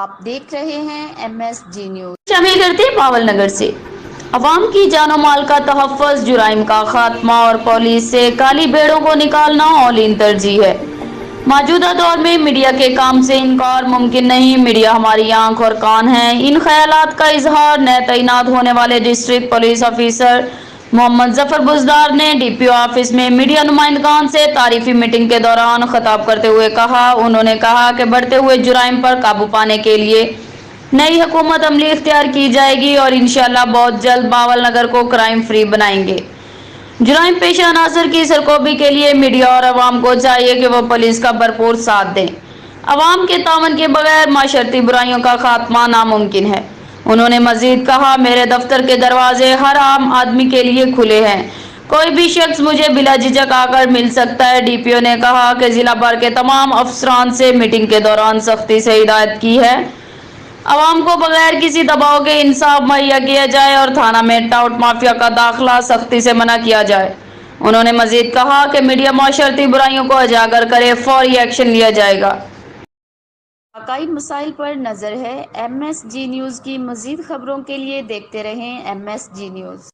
آپ دیکھ رہے ہیں MSG نیوز۔ شامل کرتے ہیں باول نگر سے۔ عوام کی جان و مال کا تحفظ، جرائم کا خاتمہ اور پولیس سے کالی بھیڑوں کو نکالنا اولین ترجیح ہے۔ موجودہ دور میں میڈیا کے کام سے انکار ممکن نہیں۔ میڈیا ہماری آنکھ اور کان ہے۔ ان خیالات کا اظہار نئے تعینات ہونے والے ڈسٹرکٹ پولیس آفیسر محمد ظفر بزدار نے DPO آفس میں میڈیا نمائندگان سے تعارفی میٹنگ کے دوران خطاب کرتے ہوئے کہا۔ انہوں نے کہا کہ بڑھتے ہوئے جرائم پر قابو پانے کے لیے نئی حکمت عملی اختیار کی جائے گی اور انشاءاللہ بہت جلد باول نگر کو کرائم فری بنائیں گے۔ جرائم پیشہ عناصر کی سرکوبی کے لیے میڈیا اور عوام کو چاہیے کہ وہ پولیس کا بھرپور ساتھ دیں۔ عوام کے تعاون کے بغیر معاشرتی برائیوں کا خاتمہ ناممکن ہے۔ انہوں نے مزید کہا، میرے دفتر کے دروازے ہر عام آدمی کے لیے کھلے ہیں۔ کوئی بھی شخص مجھے بلا جھجک آ کر مل سکتا ہے۔ DPO نے کہا کہ ضلع بھر کے تمام افسران سے میٹنگ کے دوران سختی سے ہدایت کی ہے عوام کو بغیر کسی دباؤ کے انصاف مہیا کیا جائے اور تھانہ میں ٹاؤٹ مافیا کا داخلہ سختی سے منع کیا جائے۔ انہوں نے مزید کہا کہ میڈیا معاشرتی برائیوں کو اجاگر کرے، فوری ایکشن لیا جائے گا۔ واقعی مسائل پر نظر ہے۔ MSG نیوز کی مزید خبروں کے لیے دیکھتے رہیں MSG نیوز۔